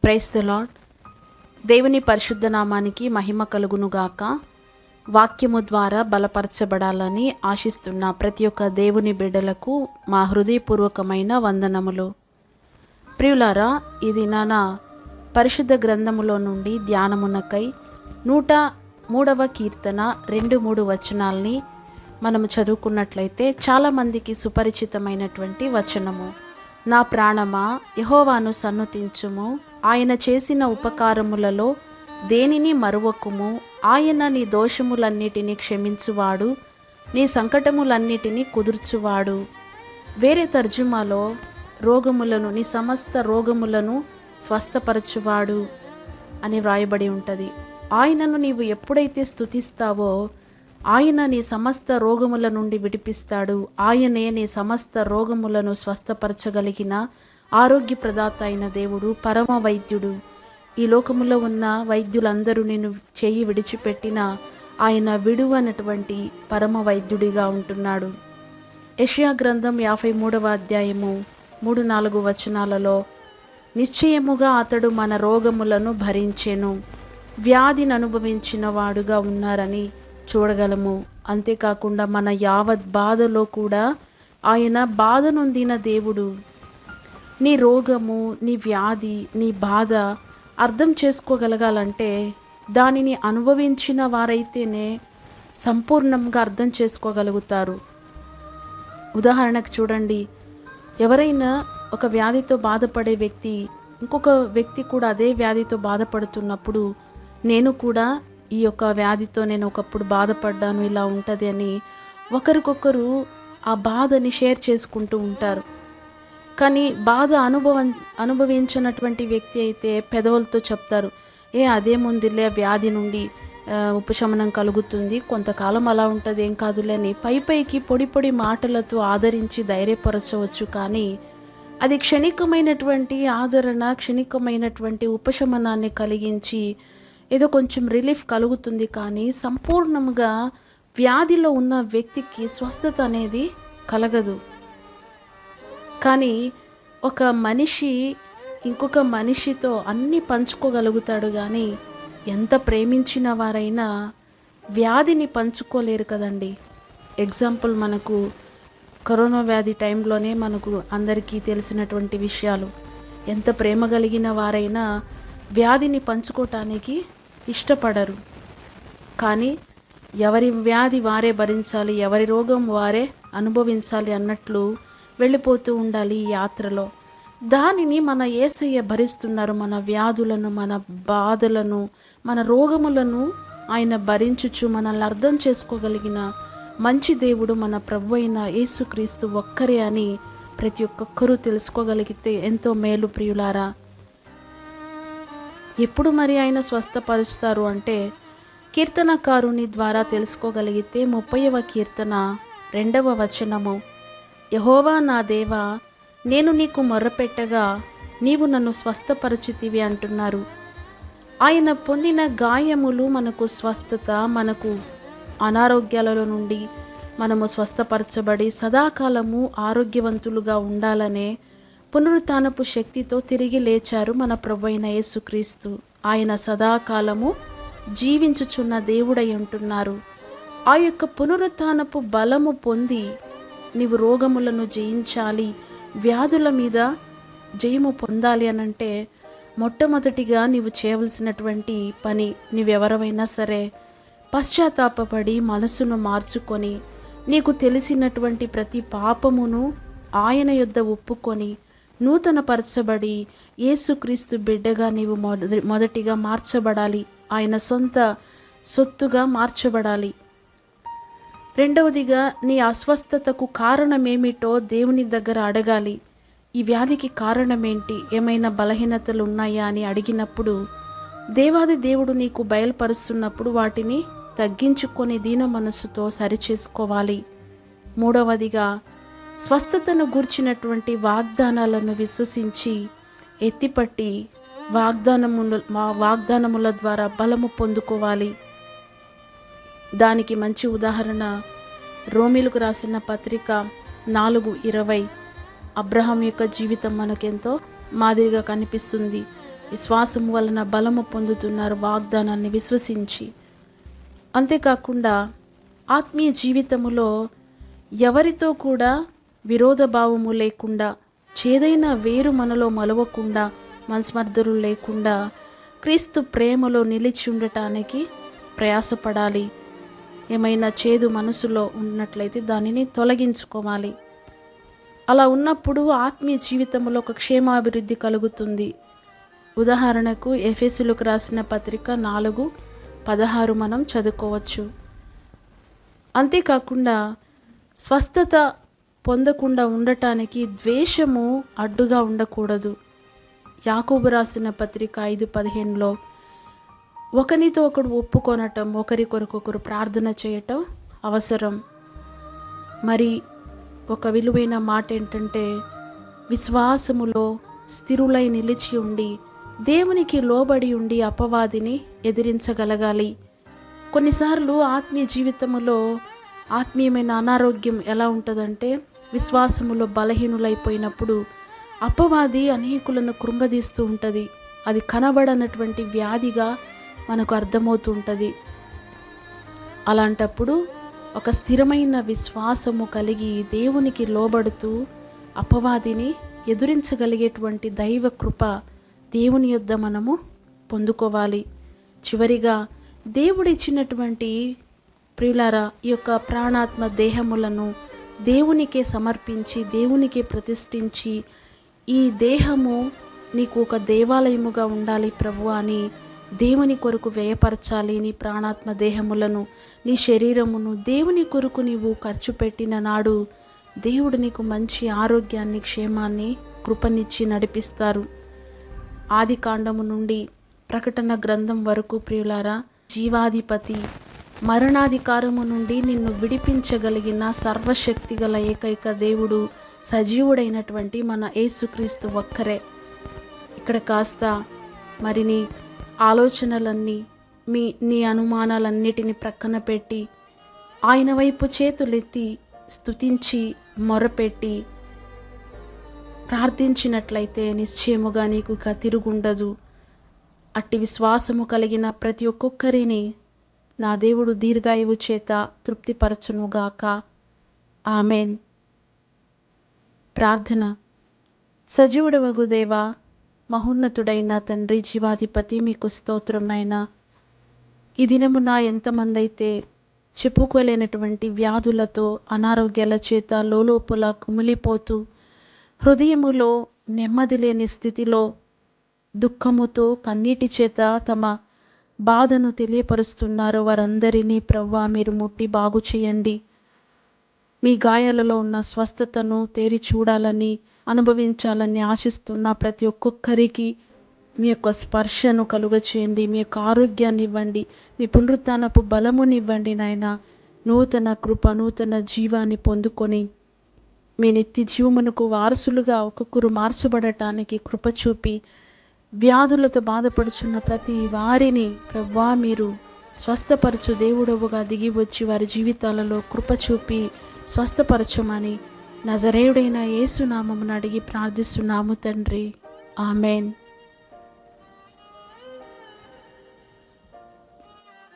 Praise the lord. దేవుని పరిశుద్ధ నామానికి మహిమ కలుగునుగాక. వాక్యము ద్వారా బలపరచబడాలని ఆశిస్తున్న ప్రతి ఒక్క దేవుని బిడ్డలకు మా హృదయపూర్వకమైన వందనములు. ప్రియులారా, ఇది నాన్న పరిశుద్ధ గ్రంథములో నుండి ధ్యానమునకై 103వ కీర్తన 2-3 వచనాల్ని మనము చదువుకున్నట్లయితే చాలామందికి సుపరిచితమైనటువంటి వచనము. నా ప్రాణమా, యెహోవాను సన్నుతించుము, ఆయన చేసిన ఉపకారములలో దేనిని మరువకుము. ఆయన నీ దోషములన్నిటినీ క్షమించువాడు, నీ సంకటములన్నిటినీ కుదుర్చువాడు. వేరే తర్జుమాలో నీ సమస్త రోగములను స్వస్థపరచువాడు అని వ్రాయబడి ఉంటుంది. ఆయనను నీవు ఎప్పుడైతే స్తుతిస్తావో ఆయన నీ సమస్త రోగముల నుండి విడిపిస్తాడు. ఆయనే నీ సమస్త రోగములను స్వస్థపరచగలిగిన ఆరోగ్య ప్రదాత అయిన దేవుడు, పరమ వైద్యుడు. ఈ లోకములో ఉన్న వైద్యులందరూ నేను చెయ్యి విడిచిపెట్టిన ఆయన విడువనటువంటి పరమ వైద్యుడిగా ఉంటున్నాడు. యెషయా గ్రంథం 53వ అధ్యాయము 3-4 వచనాలలో నిశ్చయముగా అతడు మన రోగములను భరించెను, వ్యాధిని అనుభవించిన వాడుగా ఉన్నారని చూడగలము. అంతేకాకుండా మన యావత్ బాధలో కూడా ఆయన బాధ నొందిన దేవుడు. నీ రోగము, నీ వ్యాధి, నీ బాధ అర్థం చేసుకోగలగాలంటే దానిని అనుభవించిన వారైతేనే సంపూర్ణంగా అర్థం చేసుకోగలుగుతారు. ఉదాహరణకు చూడండి, ఎవరైనా ఒక వ్యాధితో బాధపడే వ్యక్తి ఇంకొక వ్యక్తి కూడా అదే వ్యాధితో బాధపడుతున్నప్పుడు, నేను కూడా ఈ యొక్క వ్యాధితో నేను ఒకప్పుడు బాధపడ్డాను, ఇలా ఉంటుంది అని ఒకరికొకరు ఆ బాధని షేర్ చేసుకుంటూ ఉంటారు. కానీ బాధ అనుభవించినటువంటి వ్యక్తి అయితే పెదవులతో చెప్తారు, అదేముందిలే, వ్యాధి నుండి ఉపశమనం కలుగుతుంది, కొంతకాలం అలా ఉంటుంది, ఏం కాదులే అని పైకి పొడి మాటలతో ఆదరించి ధైర్యపరచవచ్చు. కానీ అది క్షణికమైనటువంటి ఆదరణ, క్షణికమైనటువంటి ఉపశమనాన్ని కలిగించి ఏదో కొంచెం రిలీఫ్ కలుగుతుంది. కానీ సంపూర్ణంగా వ్యాధిలో ఉన్న వ్యక్తికి స్వస్థత అనేది కలగదు. కానీ ఒక మనిషి ఇంకొక మనిషితో అన్నీ పంచుకోగలుగుతాడు, కానీ ఎంత ప్రేమించిన వారైనా వ్యాధిని పంచుకోలేరు కదండి. ఎగ్జాంపుల్, మనకు కరోనా వ్యాధి టైంలోనే మనకు అందరికీ తెలిసినటువంటి విషయాలు. ఎంత ప్రేమ కలిగిన వారైనా వ్యాధిని పంచుకోవటానికి ఇష్టపడరు. కానీ ఎవరి వ్యాధి వారే భరించాలి, ఎవరి రోగం వారే అనుభవించాలి అన్నట్లు వెళ్ళిపోతూ ఉండాలి ఈ యాత్రలో. దానిని మన యేసయ్య భరిస్తున్నారు. మన వ్యాధులను, మన బాధలను, మన రోగములను ఆయన భరించుచు మనల్ని అర్థం చేసుకోగలిగిన మంచి దేవుడు మన ప్రభు అయిన యేసుక్రీస్తు ఒక్కరే అని ప్రతి ఒక్కరూ తెలుసుకోగలిగితే ఎంతో మేలు. ప్రియులారా, ఎప్పుడు మరి ఆయన స్వస్థపరుస్తారు అంటే కీర్తనకారుని ద్వారా తెలుసుకోగలిగితే 30వ కీర్తన 2వ వచనము, యెహోవా నా దేవా, నేను నీకు మొర్రపెట్టగా నీవు నన్ను స్వస్థపరచితివి అంటున్నారు. ఆయన పొందిన గాయములు మనకు స్వస్థత, మనకు అనారోగ్యాలలో నుండి మనము స్వస్థపరచబడి సదాకాలము ఆరోగ్యవంతులుగా ఉండాలనే పునరుత్థానపు శక్తితో తిరిగి లేచారు మన ప్రభువైన యేసుక్రీస్తు. ఆయన సదాకాలము జీవించుచున్న దేవుడై ఉంటున్నారు. ఆ యొక్క పునరుత్థానపు బలము పొంది నీవు రోగములను జయించాలి, వ్యాధుల మీద జయము పొందాలి అనంటే మొట్టమొదటిగా నీవు చేయవలసినటువంటి పని, నీవెవరైనా సరే పశ్చాత్తాపపడి మనసును మార్చుకొని నీకు తెలిసినటువంటి ప్రతి పాపమును ఆయన యొద్ద ఒప్పుకొని నూతన పరచబడి యేసుక్రీస్తు బిడ్డగా నీవు మొదటిగా మార్చబడాలి, ఆయన సొంత సొత్తుగా మార్చబడాలి. రెండవదిగా నీ అస్వస్థతకు కారణమేమిటో దేవుని దగ్గర అడగాలి. ఈ వ్యాధికి కారణమేంటి, ఏమైనా బలహీనతలు ఉన్నాయా అని అడిగినప్పుడు దేవాది దేవుడు నీకు బయలుపరుస్తున్నప్పుడు వాటిని తగ్గించుకొని దీన మనస్సుతో సరిచేసుకోవాలి. మూడవదిగా స్వస్థతను గూర్చినటువంటి వాగ్దానాలను విశ్వసించి ఎత్తిపట్టి వాగ్దానముల ద్వారా బలము పొందుకోవాలి. దానికి మంచి ఉదాహరణ రోమీలకు రాసిన పత్రిక 4:20. అబ్రహాం యొక్క జీవితం మనకెంతో మాదిరిగా కనిపిస్తుంది. విశ్వాసం వలన బలము పొందుతున్నారు, వాగ్దానాన్ని విశ్వసించి. అంతేకాకుండా ఆత్మీయ జీవితములో ఎవరితో కూడా విరోధ భావము లేకుండా, చేదైన వేరు మనలో మలవకుండా, మనస్మర్ధులు లేకుండా క్రీస్తు ప్రేమలో నిలిచి ఉండటానికి ప్రయాసపడాలి. ఏమైనా చేదు మనసులో ఉన్నట్లయితే దానిని తొలగించుకోవాలి. అలా ఉన్నప్పుడు ఆత్మీయ జీవితంలో ఒక క్షేమాభివృద్ధి కలుగుతుంది. ఉదాహరణకు ఎఫెసీయులకు రాసిన పత్రిక 4:16 మనం చదువుకోవచ్చు. అంతేకాకుండా స్వస్థత పొందకుండా ఉండటానికి ద్వేషము అడ్డుగా ఉండకూడదు. యాకోబు రాసిన పత్రిక 5:15లో ఒకరితో ఒకడు ఒప్పుకొనటం, ఒకరి కొరకు ఒకరు ప్రార్థన చేయటం అవసరం. మరి ఒక విలువైన మాట ఏంటంటే, విశ్వాసములో స్థిరులై నిలిచి ఉండి దేవునికి లోబడి ఉండి అపవాదిని ఎదిరించగలగాలి. కొన్నిసార్లు ఆత్మీయ జీవితంలో ఆత్మీయమైన అనారోగ్యం ఎలా ఉంటుందంటే, విశ్వాసములో బలహీనులైపోయినప్పుడు అపవాది అనేకులను కృంగదీస్తూ ఉంటుంది. అది కనబడనటువంటి వ్యాధిగా మనకు అర్థమవుతూ ఉంటుంది. అలాంటప్పుడు ఒక స్థిరమైన విశ్వాసము కలిగి దేవునికి లోబడుతూ అపవాదిని ఎదురించగలిగేటువంటి దైవ కృప దేవుని యొద్ద మనము పొందుకోవాలి. చివరిగా దేవుడిచ్చినటువంటి ప్రియులారా, ఈ యొక్క ప్రాణాత్మ దేహములను దేవునికే సమర్పించి, దేవునికే ప్రతిష్ఠించి, ఈ దేహము నీకు ఒక దేవాలయముగా ఉండాలి ప్రభువా అని దేవుని కొరకు వ్యయపరచాలి. నీ ప్రాణాత్మ దేహములను, నీ శరీరమును దేవుని కొరకు నీవు ఖర్చు పెట్టిన నాడు దేవుడు నీకు మంచి ఆరోగ్యాన్ని, క్షేమాన్ని, కృపనిచ్చి నడిపిస్తారు. ఆది కాండము నుండి ప్రకటన గ్రంథం వరకు ప్రియులారా, జీవాధిపతి, మరణాధికారము నుండి నిన్ను విడిపించగలిగిన సర్వశక్తి గల ఏకైక దేవుడు, సజీవుడైనటువంటి మన యేసుక్రీస్తు ఒక్కరే. ఇక్కడ కాస్త మరి నీ ఆలోచనలన్నీ, నీ అనుమానాలన్నిటిని ప్రక్కన పెట్టి ఆయన వైపు చేతులెత్తి స్తుతించి మొరపెట్టి ప్రార్థించినట్లయితే నిశ్చయముగా నీకు ఇక తిరుగుండదు. అట్టి విశ్వాసము కలిగిన ప్రతి ఒక్కొక్కరిని నా దేవుడు దీర్ఘాయువు చేత తృప్తిపరచునుగాక. ఆమెన్. ప్రార్థన. సజీవుడవగు దేవా, మహోన్నతుడైన తండ్రి, జీవాధిపతి, మీకు స్తోత్రం నాయనా. ఈ దినమున ఎంతమంది అయితే చెప్పుకోలేనటువంటి వ్యాధులతో, అనారోగ్యాల చేత లోలోపల కుమిలిపోతూ, హృదయములో నెమ్మది లేని స్థితిలో, దుఃఖముతో, కన్నీటి చేత తమ బాధను తెలియపరుస్తున్నారో వారందరినీ ప్రభువా మీరు ముట్టి బాగు చేయండి. మీ గాయాలలో ఉన్న స్వస్థతను తేరి చూడాలని, అనుభవించాలని ఆశిస్తున్న ప్రతి ఒక్కొక్కరికి మీ యొక్క స్పర్శను కలుగచేయండి. మీ యొక్క ఆరోగ్యాన్ని ఇవ్వండి. మీ పునరుత్థానపు బలమునివ్వండి నాయన. నూతన కృప, నూతన జీవాన్ని పొందుకొని మీ నిత్య జీవమునకు వారసులుగా ఒక్కొక్కరు మార్చబడటానికి కృప చూపి, వ్యాధులతో బాధపడుచున్న ప్రతి వారిని ప్రభువా మీరు స్వస్థపరచు దేవుడవుగా దిగి వచ్చి వారి జీవితాలలో కృప చూపి స్వస్థపరచమని నజరేయుడైన యేసు నామమున అడిగి ప్రార్థిస్తున్నాము తండ్రి. ఆమెన్.